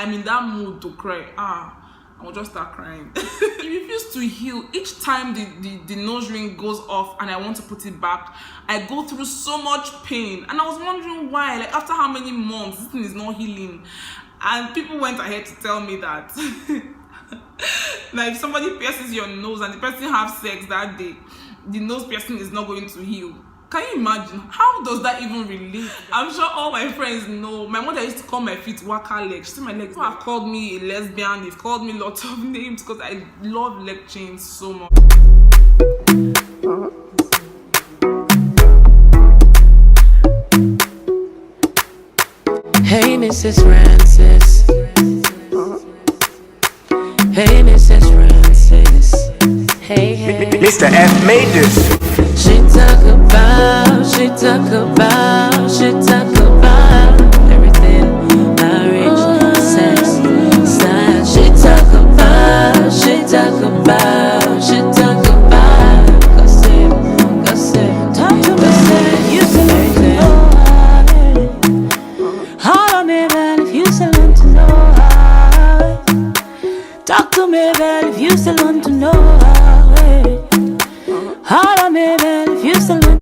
I'm in that mood to cry, I will just start crying. It refuses to heal. Each time the nose ring goes off and I want to put it back, I go through so much pain. And I was wondering why, like after how many months, this thing is not healing. And people went ahead to tell me that like if somebody pierces your nose and the person have sex that day, the nose piercing is not going to heal. Can you imagine? How does that even relate? I'm sure all my friends know. My mother used to call my feet waka legs. She said my legs. People have called me a lesbian. They've called me lots of names because I love leg chains so much. Hey, Mrs. Francis. Hey, Mrs. Francis. Hey, hey. Mr. F made this. She talk about everything, marriage, sex, style. She talk about gossip, talk to me, you say everything. Holler me, man, if you still want to know how. Talk to me, man, if you still want to know how. Holler me, man, if you still want.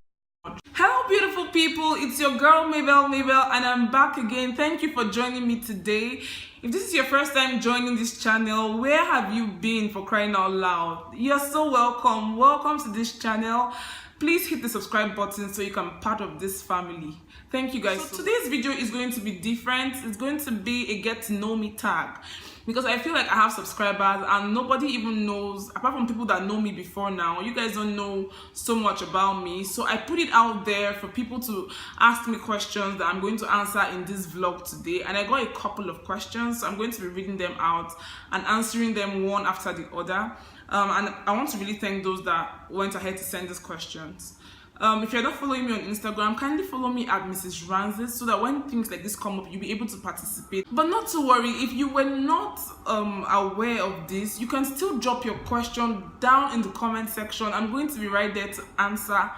Hello beautiful people, it's your girl Mabel, and I'm back again. Thank you for joining me today. If this is your first time joining this channel, where have you been, for crying out loud? You're so welcome to this channel. Please hit the subscribe button so you can be part of this family. Thank you guys. So today's video is going to be different. It's going to be a get to know me tag, because I feel like I have subscribers and nobody even knows, apart from people that know me before now. You guys don't know so much about me, so I put it out there for people to ask me questions that I'm going to answer in this vlog today. And I got a couple of questions, so I'm going to be reading them out and answering them one after the other. And I want to really thank those that went ahead to send these questions. If you're not following me on Instagram, kindly follow me at Mrs. Francis, so that when things like this come up, you'll be able to participate. But not to worry, if you were not aware of this, you can still drop your question down in the comment section. I'm going to be right there to answer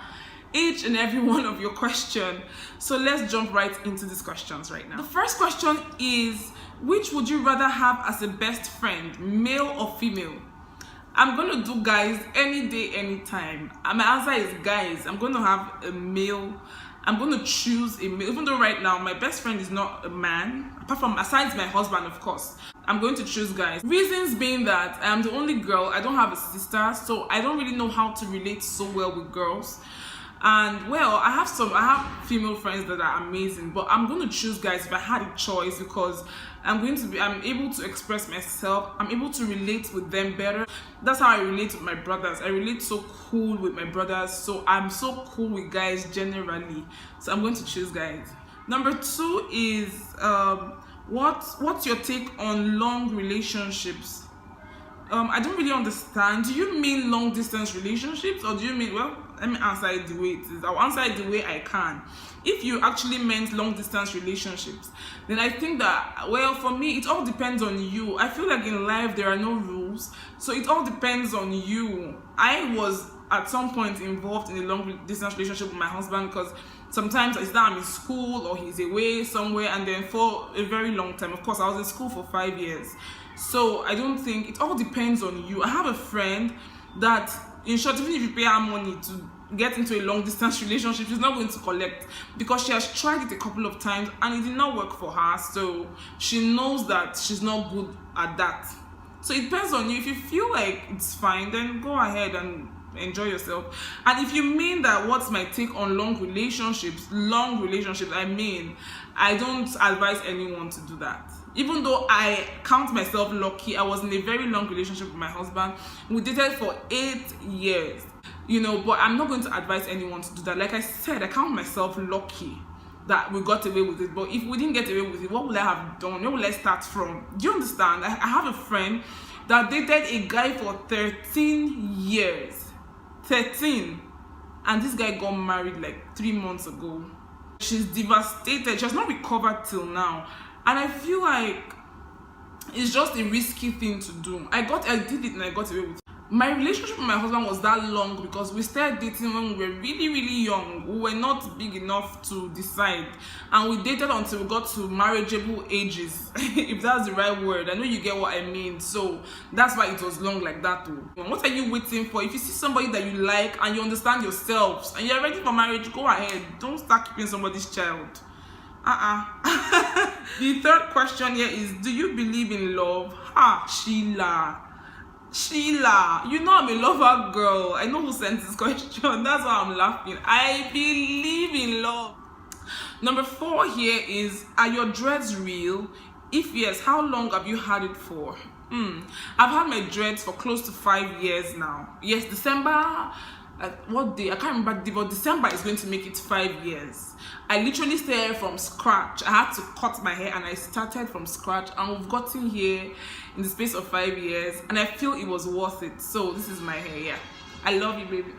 each and every one of your questions. So let's jump right into these questions right now. The first question is, which would you rather have as a best friend, male or female? I'm gonna do guys any day, anytime. My answer is guys. I'm gonna have a male. I'm gonna choose a male, even though right now my best friend is not a man, aside my husband, of course. I'm going to choose guys. Reasons being that I am the only girl. I don't have a sister, so I don't really know how to relate so well with girls. And well, I have female friends that are amazing, but I'm going to choose guys if I had a choice, because I'm able to express myself. I'm able to relate with them better. That's how I relate with my brothers. I relate so cool with my brothers, so I'm so cool with guys generally. So I'm going to choose guys. Number 2 is what's your take on long relationships? I don't really understand. Do you mean long distance relationships, or do you mean, well, let me answer it the way it is. I'll answer it the way I can. If you actually meant long distance relationships, then I think that, well, for me, it all depends on you. I feel like in life there are no rules, so it all depends on you. I was at some point involved in a long distance relationship with my husband, because sometimes it's that I'm in school or he's away somewhere, and then for a very long time, of course, I was in school for 5 years. So I don't think, it all depends on you. I have a friend that, in short, even if you pay her money to get into a long distance relationship, she's not going to collect, because she has tried it a couple of times and it did not work for her. So she knows that she's not good at that. So it depends on you. If you feel like it's fine, then go ahead and enjoy yourself. And if you mean that what's my take on long relationships, I mean, I don't advise anyone to do that. Even though I count myself lucky, I was in a very long relationship with my husband. We dated for 8 years, but I'm not going to advise anyone to do that. Like I said, I count myself lucky that we got away with it. But if we didn't get away with it, what would I have done? Where would I start from? Do you understand? I have a friend that dated a guy for 13 years. 13. And this guy got married like 3 months ago. She's devastated. She has not recovered till now. And I feel like it's just a risky thing to do. I did it and I got away with it. My relationship with my husband was that long because we started dating when we were really, really young. We were not big enough to decide, and we dated until we got to marriageable ages, if that's the right word. I know you get what I mean. So that's why it was long like that too. What are you waiting for? If you see somebody that you like and you understand yourselves and you're ready for marriage, go ahead. Don't start keeping somebody's child. The third question here is, do you believe in love? Sheila, you know I'm a lover girl. I know who sent this question. That's why I'm laughing. I believe in love. Number 4 here is, are your dreads real? If yes, how long have you had it for? I've had my dreads for close to 5 years now. Yes, December, what day? I can't remember the day, but December is going to make it 5 years. I literally started from scratch. I had to cut my hair and I started from scratch, and we've gotten here in the space of 5 years, and I feel it was worth it. So this is my hair. Yeah, I love you, baby.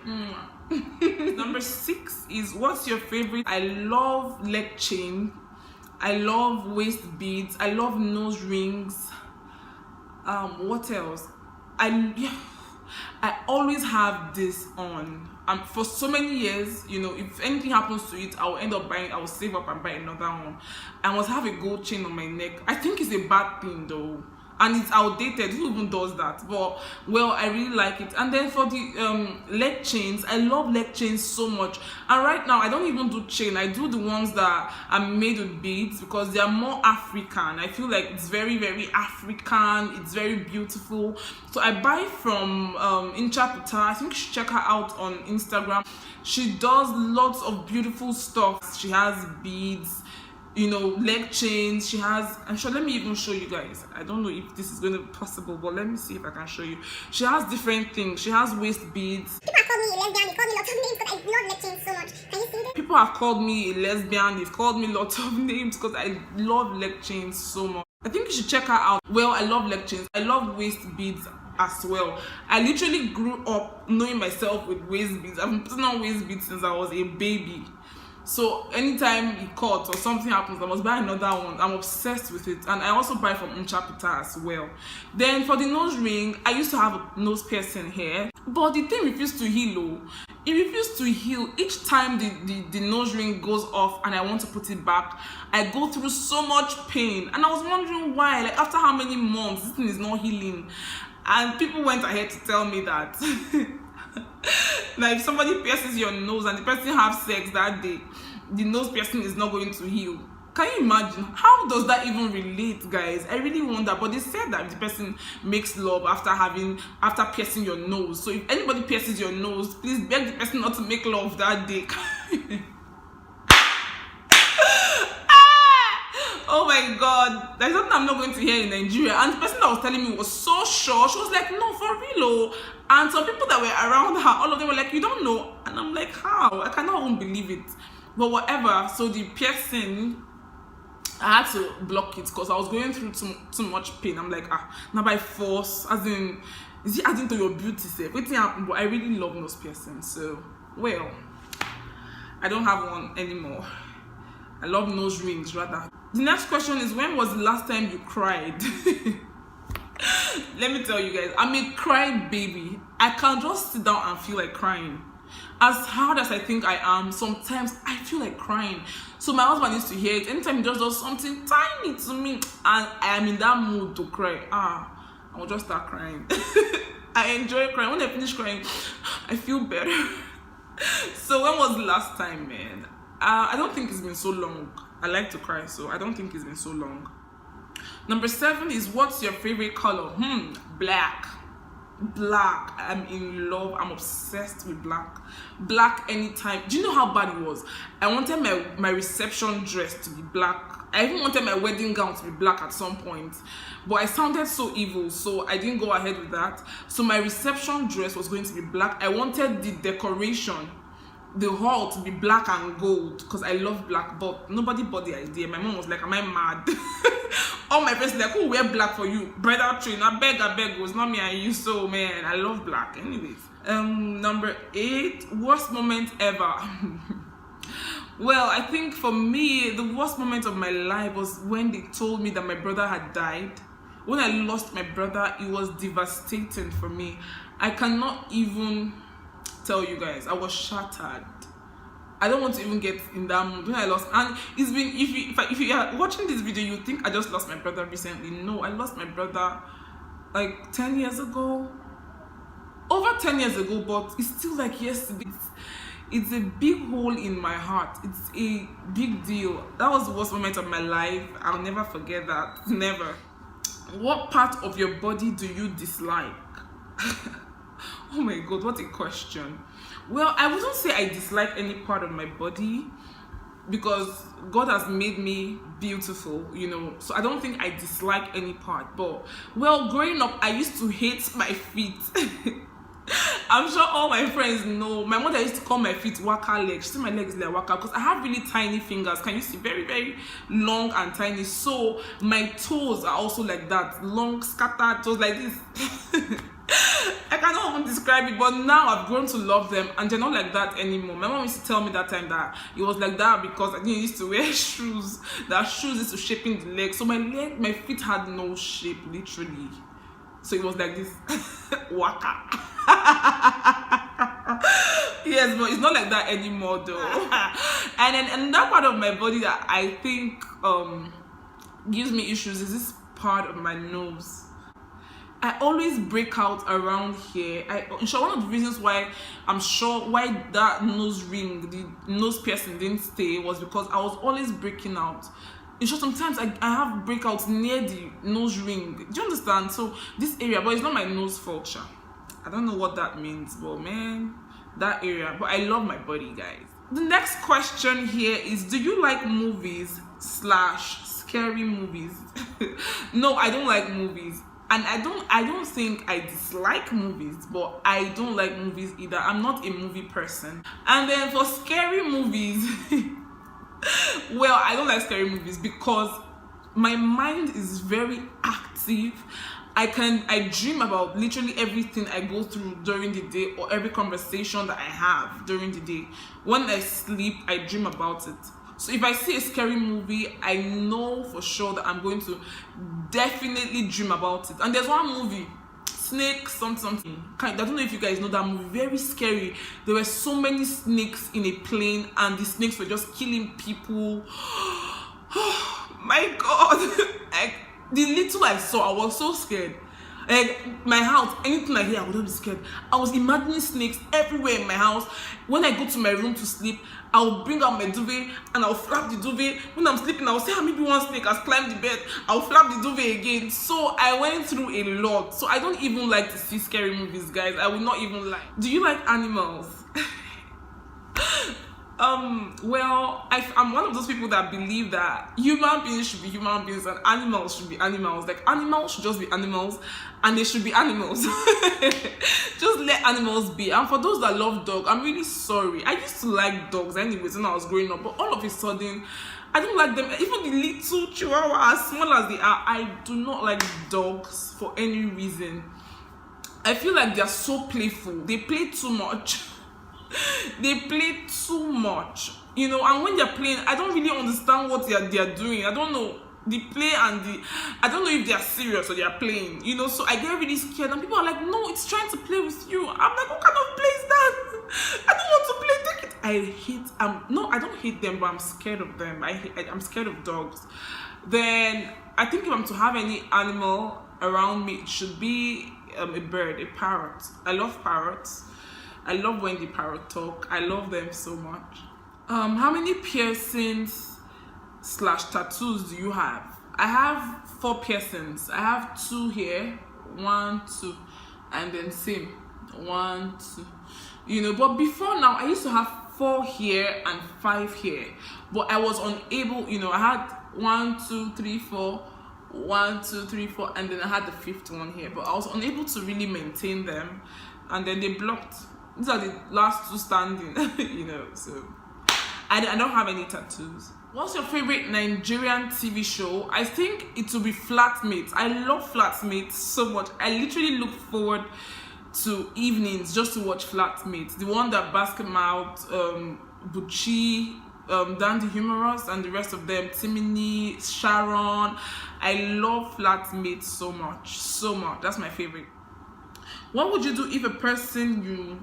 Number 6 is, what's your favorite? I love leg chain, I love waist beads, I love nose rings. What else? I always have this on. For so many years, you know, if anything happens to it, I'll end up buying, I'll save up and buy another one. I must have a gold chain on my neck. I think it's a bad thing though, and it's outdated. Who even does that? But well, I really like it. And then for the leg chains, I love leg chains so much. And right now I don't even do chain. I do the ones that are made with beads because they are more African. I feel like it's very, very African. It's very beautiful. So I buy from Incha Puta. I think you should check her out on Instagram. She does lots of beautiful stuff. She has beads, you know, leg chains. She has, I'm sure, let me even show you guys. I don't know if this is going to be possible, but let me see if I can show you. She has different things. She has waist beads. People have called me a lesbian. They called me lots of names because I love leg chains so much. I think you should check her out. Well, I love leg chains. I love waist beads as well. I literally grew up knowing myself with waist beads. I've been putting on waist beads since I was a baby. So anytime it cuts or something happens, I must buy another one. I'm obsessed with it. And I also buy from Incha Puta as well. Then for the nose ring, I used to have a nose piercing here, but the thing refused to heal. It refused to heal. Each time the nose ring goes off and I want to put it back, I go through so much pain. And I was wondering why, like after how many months, this thing is not healing. And people went ahead to tell me that now if somebody pierces your nose and the person have sex that day, the nose piercing is not going to heal. Can you imagine? How does that even relate, guys? I really wonder. But they said that the person makes love after piercing your nose. So if anybody pierces your nose, please beg the person not to make love that day. Oh my god, there's something I'm not going to hear in Nigeria. And the person that was telling me was so sure. She was like, no, for real. And some people that were around her, all of them were like, you don't know. And I'm like, how? I cannot even believe it. But whatever. So the piercing, I had to block it because I was going through too much pain. I'm like, not by force, as in, is it adding to your beauty self? Everything happened, but I really love nose piercing. So, well, I don't have one anymore. I love nose rings rather. The next question is, when was the last time you cried? Let me tell you guys, I'm a cry baby. I can't just sit down and feel like crying. As hard as I think I am, sometimes I feel like crying. So my husband needs to hear it. Anytime he just does something tiny to me and I am in that mood to cry, I will just start crying. I enjoy crying. When I finish crying, I feel better. So when was the last time, man? I don't think it's been so long. I like to cry, so I don't think it's been so long. Number 7 is, what's your favorite color? Black. Black. I'm in love. I'm obsessed with black. Black anytime. Do you know how bad it was? I wanted my reception dress to be black. I even wanted my wedding gown to be black at some point, but I sounded so evil, so I didn't go ahead with that. So my reception dress was going to be black. I wanted the decoration, the hall, to be black and gold because I love black, but nobody bought the idea. My mom was like, am I mad? All my friends were like, who wear black for you? Bridal train, I beg, it was not me and you. So man, I love black. Anyways, number 8, worst moment ever. Well, I think for me, the worst moment of my life was when they told me that my brother had died. When I lost my brother, it was devastating for me. I cannot even tell you guys. I was shattered. I don't want to even get in that mood. When I lost, and it's been, if you are watching this video, you think I just lost my brother recently. No, I lost my brother like 10 years ago, over 10 years ago, but it's still like yesterday. It's a big hole in my heart. It's a big deal. That was the worst moment of my life. I'll never forget that. Never. What part of your body do you dislike? Oh my god, what a question. Well, I wouldn't say I dislike any part of my body, because God has made me beautiful, you know, so I don't think I dislike any part. But well, growing up, I used to hate my feet. I'm sure all my friends know. My mother used to call my feet waka legs. She said my legs like waka because I have really tiny fingers. Can you see? Very, very long and tiny. So my toes are also like that, long scattered toes like this. I cannot even describe it, but now I've grown to love them, and they're not like that anymore. My mom used to tell me that time that it was like that because I didn't used to wear shoes. That shoes used to shaping the leg, so my feet had no shape, literally. So it was like this, waka. Yes, but it's not like that anymore, though. And then another part of my body that I think gives me issues is this part of my nose. I always break out around here. I'm sure one of the reasons why that nose ring, the nose piercing didn't stay was because I was always breaking out. In short, sometimes I have breakouts near the nose ring. Do you understand? So this area, but it's not my nose fault. I don't know what that means, but man, that area. But I love my body, guys. The next question here is, do you like movies / scary movies? No, I don't like movies. And I don't think I dislike movies, but I don't like movies either. I'm not a movie person. And then for scary movies, well, I don't like scary movies because my mind is very active. I dream about literally everything I go through during the day, or every conversation that I have during the day. When I sleep, I dream about it. So if I see a scary movie, I know for sure that I'm going to definitely dream about it. And there's one movie, Snake something. I don't know if you guys know that movie. Very scary. There were so many snakes in a plane, and the snakes were just killing people. My god. Like, the little I saw, I was so scared. Like, my house, anything I hear, I wouldn't be scared. I was imagining snakes everywhere in my house. When I go to my room to sleep, I'll bring out my duvet and I'll flap the duvet. When I'm sleeping, I'll say, maybe one snake has climbed the bed. I'll flap the duvet again. So I went through a lot. So I don't even like to see scary movies, guys. I will not even lie. Do you like animals? Well, I'm one of those people that believe that human beings should be human beings and animals should be animals. Like, animals should just be animals, and they should be animals. Just let animals be. And for those that love dogs, I'm really sorry. I used to like dogs anyways when I was growing up, but all of a sudden, I don't like them. Even the little chihuahua, as small as they are, I do not like dogs for any reason. I feel like they're so playful. They play too much. They play too much, you know, and when they're playing, I don't really understand what they're doing. I don't know the play and I don't know if they're serious or they're playing, you know. So I get really scared, and people are like, no, it's trying to play with you. I'm like, what kind of play is that? I don't want to play. Take it. I don't hate them, but I'm scared of them. I'm scared of dogs. Then I think if I'm to have any animal around me, it should be a bird, a parrot. I love parrots. I love when the parrot talk. I love them so much. How many piercings / tattoos do you have? I have 4 piercings. I have 2 here, 1, 2, and then same 1, 2. You know, but before now, I used to have 4 here and 5 here, but I was unable. You know, I had 1, 2, 3, 4. 1, 2, 3, 4, and then I had the 5th one here, but I was unable to really maintain them, and then they blocked. These are the last 2 standing. You know, so I don't have any tattoos. What's your favorite Nigerian TV show? I think it will be Flatmates. I love Flatmates so much. I literally look forward to evenings just to watch Flatmates. The one that Basket Mouth, Buchi, Dan the Humorous and the rest of them, Timini, Sharon. I love Flatmates so much. That's my favorite. What would you do if a person you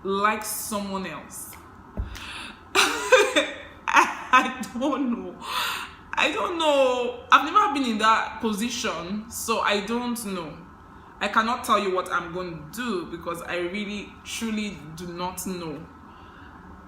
likes someone else? I don't know. I've never been in that position, so I don't know. I cannot tell you what I'm going to do because I really truly do not know.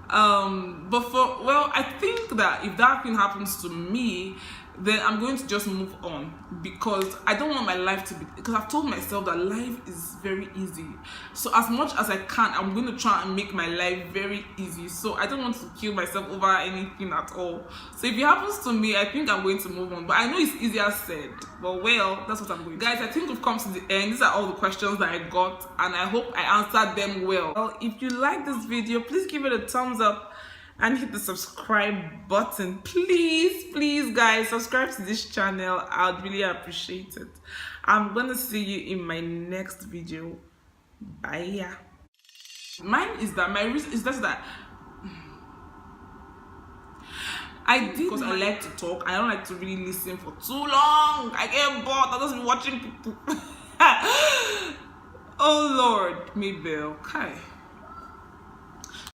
I think that if that thing happens to me, then I'm going to just move on, because I don't want my life to be, because I've told myself that life is very easy. So as much as I can, I'm going to try and make my life very easy. So I don't want to kill myself over anything at all. So if it happens to me, I think I'm going to move on. But I know it's easier said, but well, that's what I'm going to do. Guys, I think we've come to the end. These are all the questions that I got, and I hope I answered them well. If you like this video, please give it a thumbs up and hit the subscribe button. Please guys, subscribe to this channel. I'd really appreciate it. I'm gonna see you in my next video. Bye. Mine is that my reason is just that I did, because I like to talk. I don't like to really listen for too long. I get bored. I'll just be watching people. Oh Lord, Mabel. Hi.